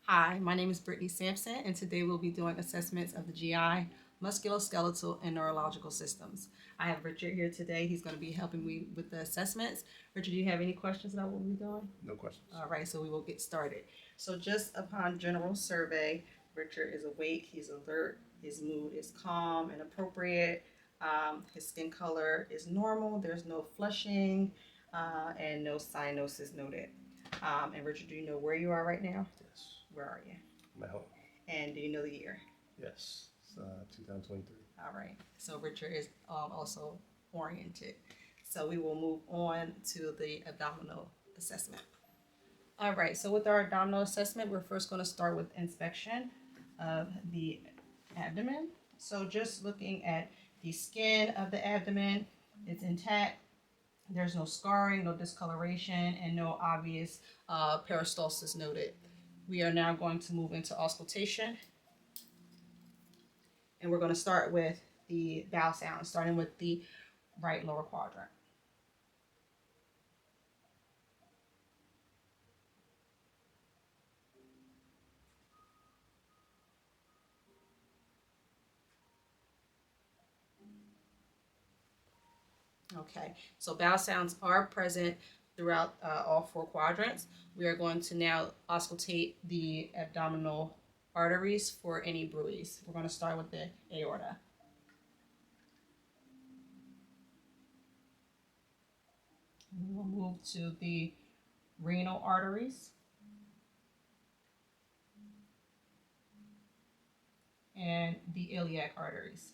Hi, my name is Brittney Sampson, and today we'll be doing assessments of the GI, musculoskeletal, and neurological systems. I have Richard here today. He's going to be helping me with the assessments. Richard, do you have any questions about what we're doing? No questions. All right, so we will get started. So, just upon general survey, Richard is awake, he's alert, his mood is calm and appropriate, his skin color is normal, there's no flushing, and no cyanosis noted. And Richard, do you know where you are right now? Yes. Where are you? I'm at home. And do you know the year? Yes. It's 2023. All right. So Richard is also oriented. So we will move on to the abdominal assessment. All right. So with our abdominal assessment, we're first going to start with inspection of the abdomen. So just looking at the skin of the abdomen, it's intact. There's no scarring, no discoloration, and no obvious peristalsis noted. We are now going to move into auscultation. And we're going to start with the vowel sounds, starting with the right lower quadrant. Okay, so vowel sounds are present throughout all four quadrants. We are going to now auscultate the abdominal arteries for any bruits. We're going to start with the aorta. We will move to the renal arteries and the iliac arteries.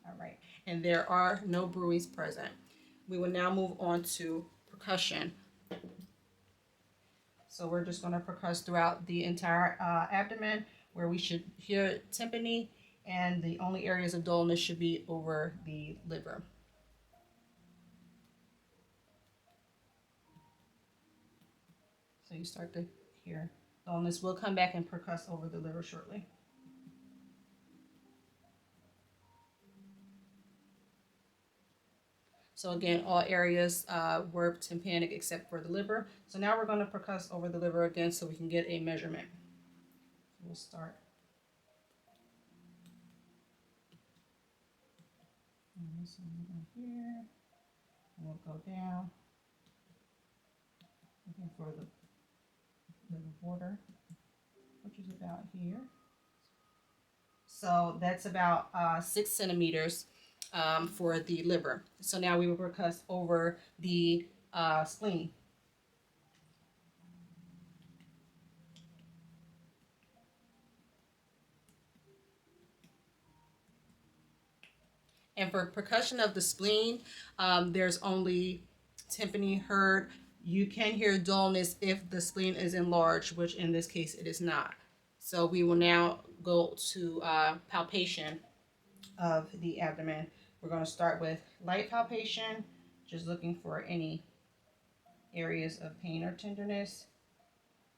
All right, and there are no bruits present. We will now move on to percussion. So we're just going to percuss throughout the entire abdomen where we should hear tympani, and the only areas of dullness should be over the liver. So you start to hear dullness. We'll come back and percuss over the liver shortly. So again, all areas were tympanic except for the liver. So now we're going to percuss over the liver again so we can get a measurement. We'll start. And so we'll go here. And we'll go down. Looking for the border, which is about here. So that's about 6 centimeters for the liver. So now we will percuss over the spleen. And for percussion of the spleen, there's only tympani heard. You can hear dullness if the spleen is enlarged, which in this case it is not. So we will now go to palpation of the abdomen. We're going to start with light palpation, just looking for any areas of pain or tenderness.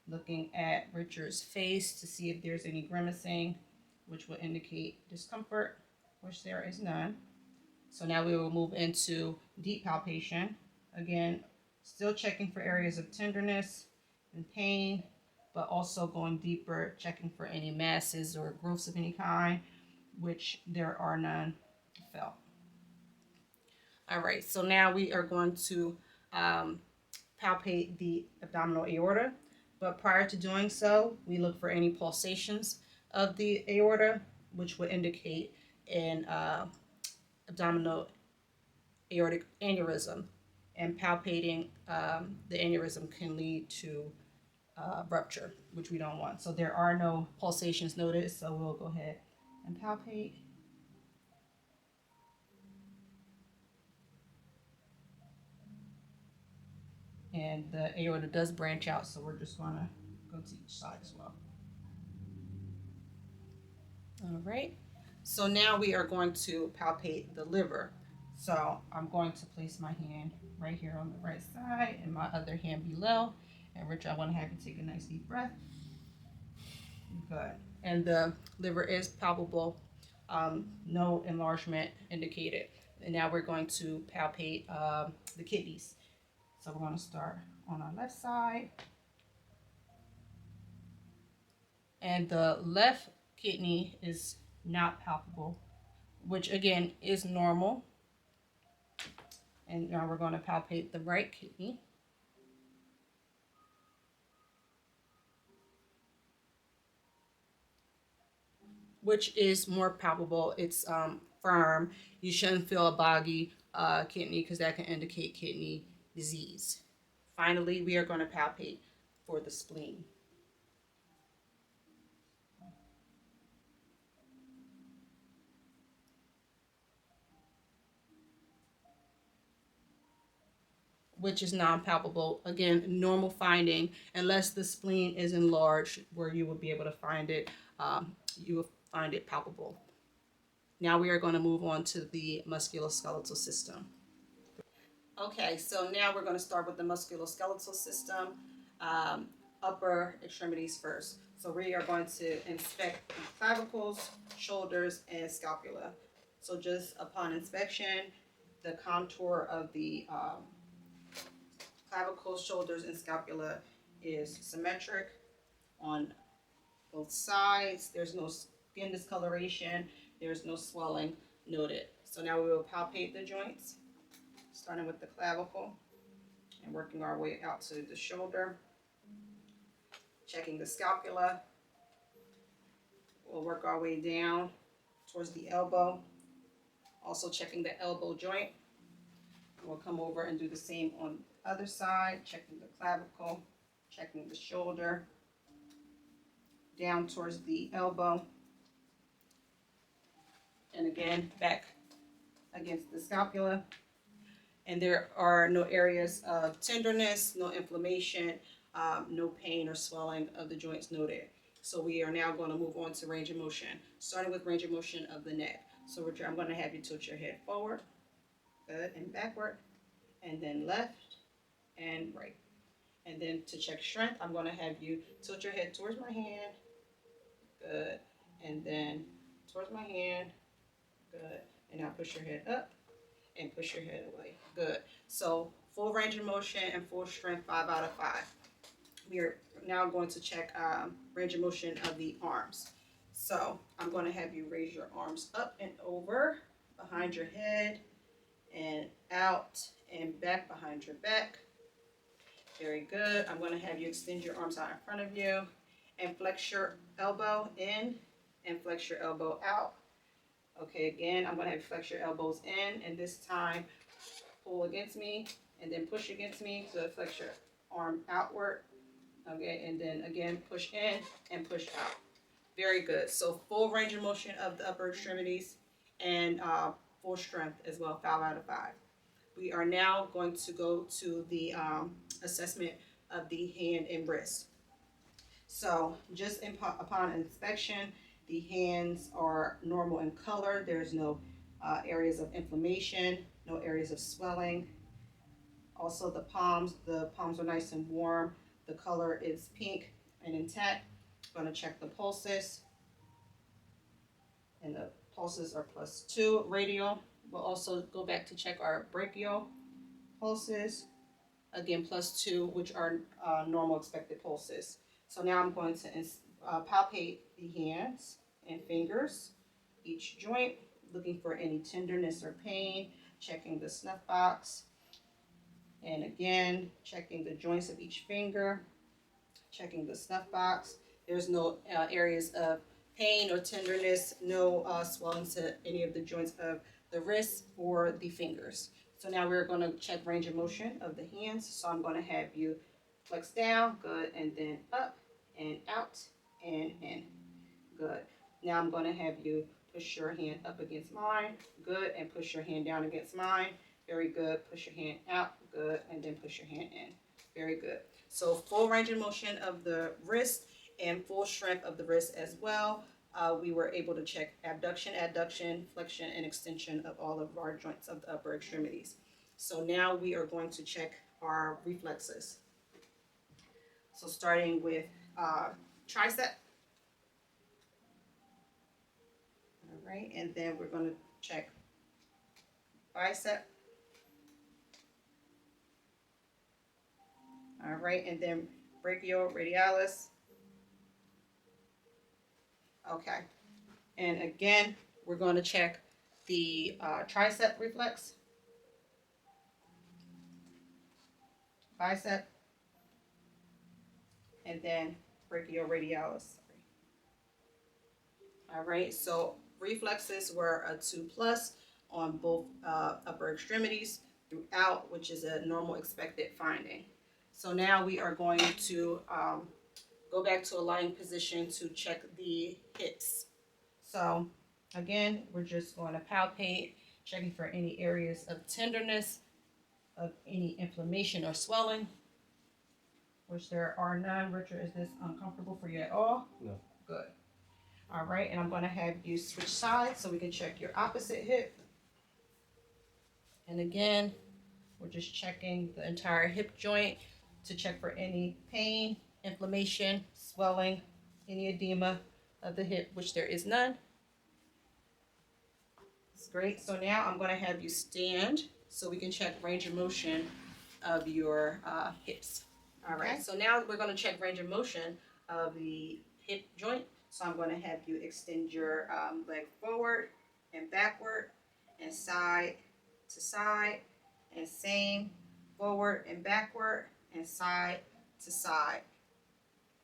Looking at Richard's face to see if there's any grimacing, which will indicate discomfort, which there is none. So now we will move into deep palpation. Again, still checking for areas of tenderness and pain, but also going deeper, checking for any masses or growths of any kind, which there are none felt. All right, so now we are going to palpate the abdominal aorta. But prior to doing so, we look for any pulsations of the aorta, which would indicate an abdominal aortic aneurysm. And palpating the aneurysm can lead to rupture, which we don't want. So there are no pulsations noted, so we'll go ahead and palpate. And the aorta does branch out, so we're just going to go to each side as well. All right. So now we are going to palpate the liver. So I'm going to place my hand right here on the right side and my other hand below. And Rich, I want to have you take a nice deep breath. Good. And the liver is palpable. No enlargement indicated. And now we're going to palpate the kidneys. So we're going to start on our left side. And the left kidney is not palpable, which again is normal. And now we're going to palpate the right kidney, which is more palpable. It's firm. You shouldn't feel a boggy kidney because that can indicate kidney disease. Finally, we are going to palpate for the spleen. Which is non-palpable. Again, normal finding, unless the spleen is enlarged where you will be able to find it, you will find it palpable. Now we are going to move on to the musculoskeletal system. Okay, so now we're going to start with the musculoskeletal system, upper extremities first. So we are going to inspect the clavicles, shoulders, and scapula. So just upon inspection, the contour of the clavicles, shoulders, and scapula is symmetric on both sides. There's no skin discoloration. There's no swelling noted. So now we will palpate the joints, starting with the clavicle and working our way out to the shoulder. Checking the scapula. We'll work our way down towards the elbow. Also checking the elbow joint. We'll come over and do the same on the other side, checking the clavicle, checking the shoulder, down towards the elbow, and again back against the scapula. And there are no areas of tenderness, no inflammation, no pain or swelling of the joints noted. So we are now going to move on to range of motion, starting with range of motion of the neck. So I'm going to have you tilt your head forward, good, and backward, and then left and right. And then to check strength, I'm going to have you tilt your head towards my hand, good, and then towards my hand, good, and now push your head up and push your head away, good. So full range of motion and full strength, 5 out of 5. We are now going to check range of motion of the arms. So I'm going to have you raise your arms up and over behind your head and out and back behind your back. Very good. I'm going to have you extend your arms out in front of you and flex your elbow in and flex your elbow out. Okay, again, I'm going to have you flex your elbows in, and this time pull against me and then push against me. So flex your arm outward. Okay, and then again, push in and push out. Very good. So full range of motion of the upper extremities and full strength as well, 5 out of 5. We are now going to go to the assessment of the hand and wrist. So just upon inspection, the hands are normal in color. There's no areas of inflammation, no areas of swelling. Also the palms are nice and warm. The color is pink and intact. I'm going to check the pulses. And the pulses are +2 radial. We'll also go back to check our brachial pulses. Again, +2, which are normal expected pulses. So now I'm going to palpate the hands and fingers, each joint, looking for any tenderness or pain, checking the snuff box, and again, checking the joints of each finger, checking the snuff box. There's no areas of pain or tenderness, no swelling to any of the joints of the wrists or the fingers. So now we're going to check range of motion of the hands. So I'm going to have you flex down, good, and then up and out and in, good. Now I'm going to have you push your hand up against mine, good, and push your hand down against mine, very good. Push your hand out, good, and then push your hand in, very good. So full range of motion of the wrist and full strength of the wrist as well. We were able to check abduction, adduction, flexion, and extension of all of our joints of the upper extremities. So now we are going to check our reflexes. So starting with tricep. All right, and then we're going to check bicep, All right, and then brachioradialis. Okay, and again, we're going to check the tricep reflex, bicep, and then brachioradialis. All right, so reflexes were a 2 plus on both upper extremities throughout, which is a normal expected finding. So now we are going to go back to a lying position to check the hips. So again, we're just going to palpate, checking for any areas of tenderness, of any inflammation or swelling, which there are none. Richard, is this uncomfortable for you at all? No. Good. All right, and I'm going to have you switch sides so we can check your opposite hip. And again, we're just checking the entire hip joint to check for any pain, inflammation, swelling, any edema of the hip, which there is none. That's great. So now I'm going to have you stand so we can check range of motion of your hips. All right, so now we're going to check range of motion of the hip joint. So I'm going to have you extend your leg forward and backward and side to side, and same forward and backward and side to side.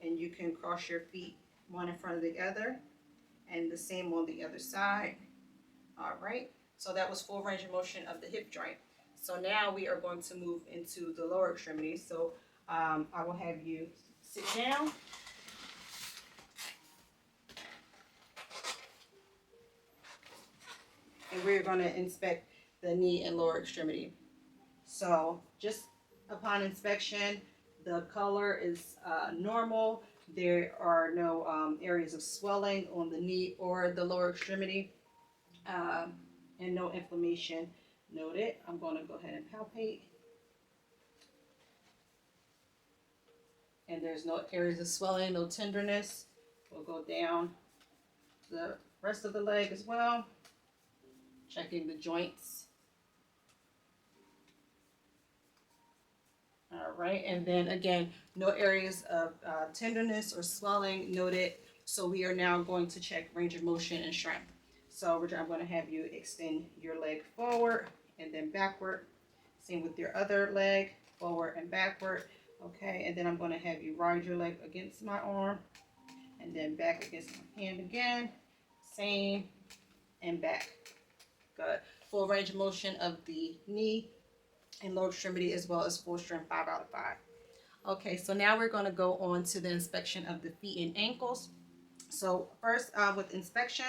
And you can cross your feet one in front of the other, and the same on the other side. All right, so that was full range of motion of the hip joint. So now we are going to move into the lower extremities. So I will have you sit down. And we're going to inspect the knee and lower extremity. So just upon inspection, the color is normal. There are no areas of swelling on the knee or the lower extremity, and no inflammation noted. I'm going to go ahead and palpate. And there's no areas of swelling, no tenderness. We'll go down the rest of the leg as well, checking the joints. All right, and then again, no areas of tenderness or swelling noted. So we are now going to check range of motion and strength. So Richard, I'm going to have you extend your leg forward and then backward. Same with your other leg, forward and backward. Okay, and then I'm going to have you ride your leg against my arm and then back against my hand again. Same, and back. Good. Full range of motion of the knee and lower extremity, as well as full strength 5 out of 5. Okay, so now we're going to go on to the inspection of the feet and ankles. So first, with inspection,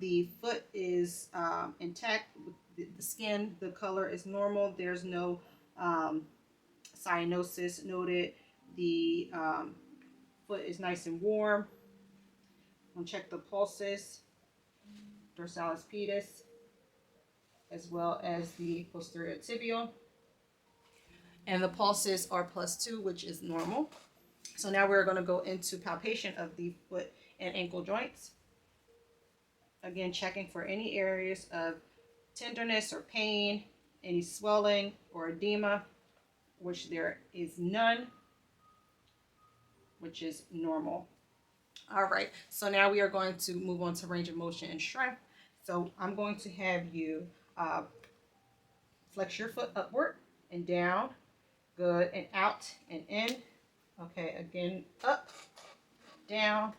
the foot is intact. The skin, the color is normal. There's no cyanosis noted. The foot is nice and warm. I'm going to check the pulses, dorsalis pedis, as well as the posterior tibial. And the pulses are +2, which is normal. So now we're going to go into palpation of the foot and ankle joints. Again, checking for any areas of tenderness or pain, any swelling or edema, which there is none, which is normal. All right, so now we are going to move on to range of motion and strength. So I'm going to have you flex your foot upward and down. Good, and out and in. Okay, again, up, down,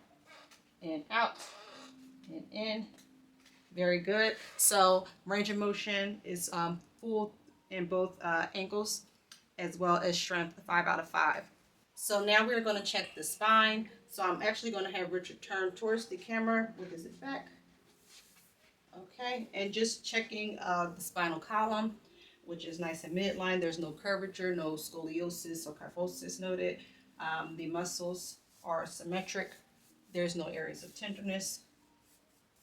and out, and in. Very good. So range of motion is full in both ankles, as well as strength 5 out of 5. So now we're going to check the spine. So I'm actually going to have Richard turn towards the camera with his back. Okay, and just checking the spinal column, which is nice and midline. There's no curvature, no scoliosis or kyphosis noted. The muscles are symmetric. There's no areas of tenderness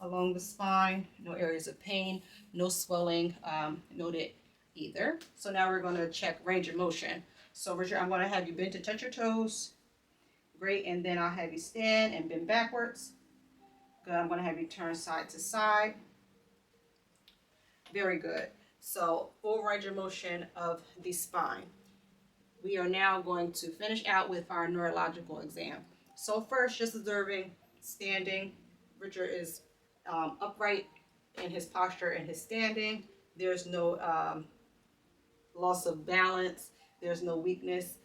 along the spine, no areas of pain, no swelling noted either. So now we're going to check range of motion. So Richard, I'm going to have you bend to touch your toes. Great, and then I'll have you stand and bend backwards. Good, I'm going to have you turn side to side. Very good. So full range of motion of the spine. we are now going to finish out with our neurological exam. So first, just observing standing. Richard is upright in his posture and his standing. There's no loss of balance. There's no weakness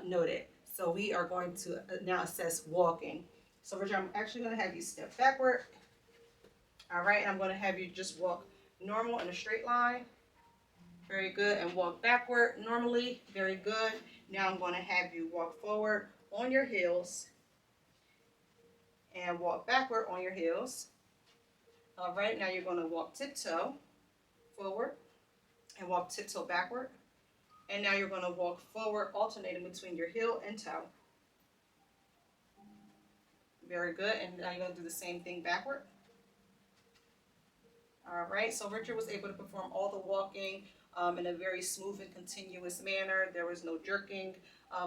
noted. So we are going to now assess walking. So Richard, I'm actually going to have you step backward. All right, I'm going to have you just walk normal in a straight line. Very good. And walk backward normally. Very good. Now I'm going to have you walk forward on your heels and walk backward on your heels. All right, now you're going to walk tiptoe forward and walk tiptoe backward. And now you're going to walk forward, alternating between your heel and toe. Very good. And now you're going to do the same thing backward. All right, so Richard was able to perform all the walking in a very smooth and continuous manner. There was no jerking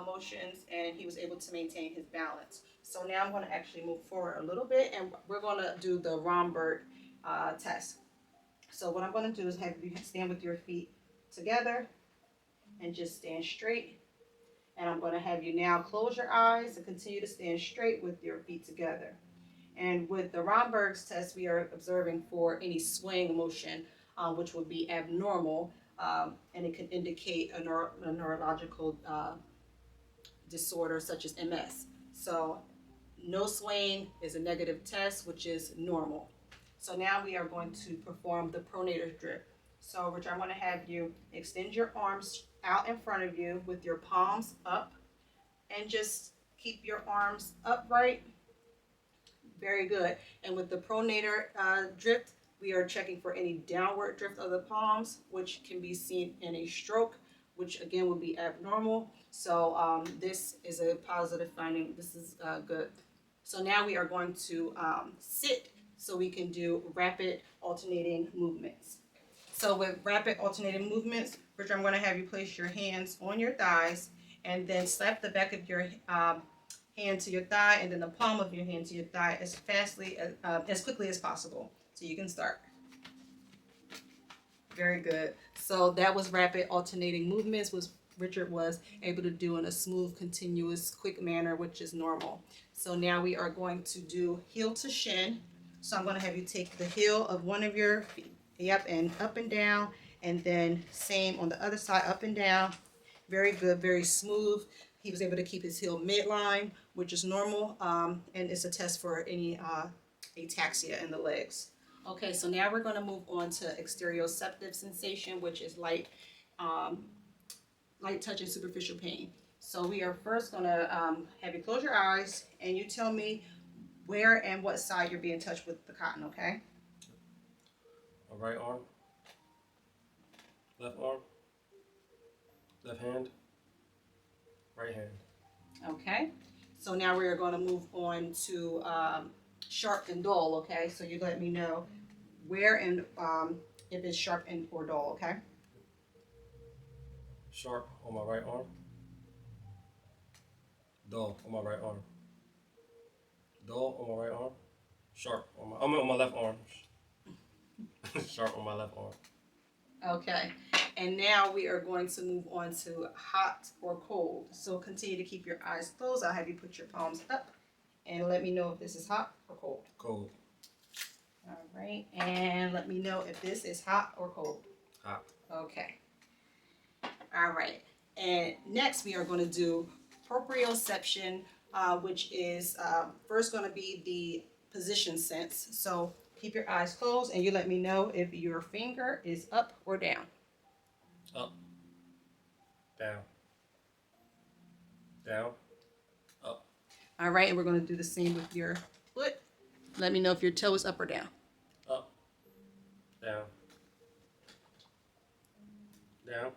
motions, and he was able to maintain his balance. So now I'm going to actually move forward a little bit, and we're going to do the Romberg test. So what I'm going to do is have you stand with your feet together and just stand straight. And I'm going to have you now close your eyes and continue to stand straight with your feet together. And with the Romberg's test, we are observing for any swaying motion, which would be abnormal, and it can indicate a neurological disorder such as MS. So no swaying is a negative test, which is normal. So now we are going to perform the pronator drip. So Richard, I'm going to have you extend your arms out in front of you with your palms up, and just keep your arms upright. Very good. And with the pronator drift, we are checking for any downward drift of the palms, which can be seen in a stroke, which again would be abnormal. So this is a positive finding. This is good. So now we are going to sit so we can do rapid alternating movements. So with rapid alternating movements, Richard, I'm going to have you place your hands on your thighs and then slap the back of your hand to your thigh, and then the palm of your hand to your thigh as quickly as possible. So you can start. Very good. So that was rapid alternating movements, which Richard was able to do in a smooth, continuous, quick manner, which is normal. So now we are going to do heel to shin. So I'm going to have you take the heel of one of your feet, and up and down, and then same on the other side, up and down. Very good, very smooth. He was able to keep his heel midline, which is normal, and it's a test for any ataxia in the legs. Okay, so now we're going to move on to exterioceptive sensation, which is light touch and superficial pain. So we are first going to have you close your eyes, and you tell me where and what side you're being touched with the cotton, okay? My right arm, left arm, left hand, right hand. Okay, so now we are going to move on to sharp and dull, okay? So you let me know where and if it's sharp and or dull, okay? Sharp on my right arm, dull on my right arm. Dull on my right arm, sharp on my left arm. Sharp on my left arm. Okay, and now we are going to move on to hot or cold. So continue to keep your eyes closed. I'll have you put your palms up and let me know if this is hot or cold. Cold. All right, and let me know if this is hot or cold. Hot. Okay. All right, and next we are going to do proprioception, which is first going to be the position sense. So keep your eyes closed and you let me know if your finger is up or down. Up. Down. Down. Up. All right, and we're going to do the same with your foot. Let me know if your toe is up or down. Up. Down. Down.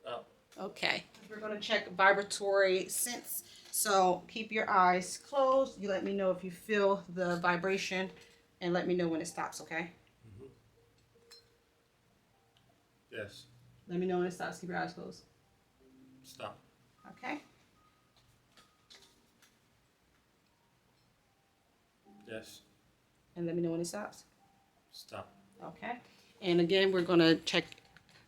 Up. Okay, we're going to check vibratory sense. So keep your eyes closed. You let me know if you feel the vibration and let me know when it stops, okay? Mm-hmm. Yes. Let me know when it stops. Keep your eyes closed. Stop. Okay. Yes. And let me know when it stops. Stop. Okay. And again, we're going to check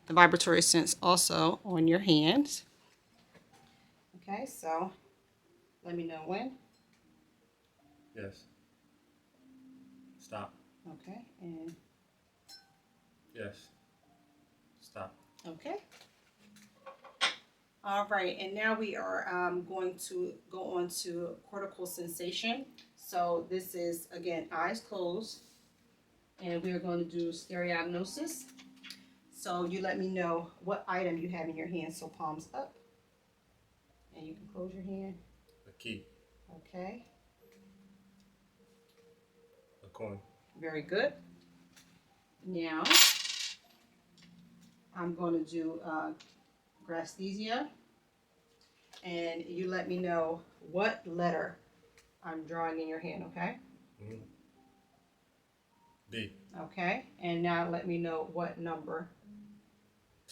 the vibratory sense also on your hands. Okay, so let me know when. Yes. Stop. Okay, and Yes. Stop. okay. All right, and now we are going to go on to cortical sensation. So this is, again, eyes closed, and we are going to do stereognosis. So you let me know what item you have in your hand. So palms up, and you can close your hand. A key. Okay, A coin. very good. Now I'm going to do Grasthesia, and you let me know what letter I'm drawing in your hand, okay? Mm-hmm. D. Okay, and now let me know what number.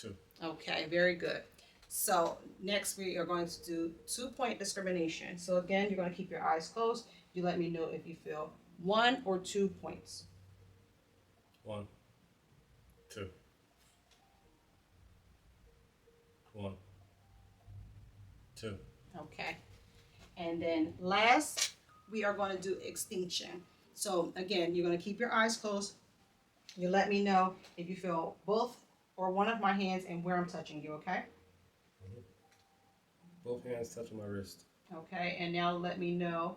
2. Okay, very good. So next we are going to do 2-point discrimination. So again, you're going to keep your eyes closed. You let me know if you feel 1 or 2 points. 1. 2. 1. 2. Okay. And then last, we are going to do extinction. So again, you're going to keep your eyes closed. You let me know if you feel both or one of my hands and where I'm touching you, okay? Mm-hmm. Both hands touching my wrist. Okay, and now let me know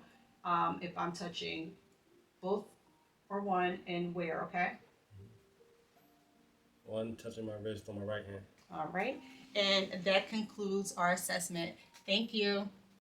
if I'm touching both or one and where, okay? Mm-hmm. 1 touching my wrist on my right hand. All right, and that concludes our assessment. Thank you.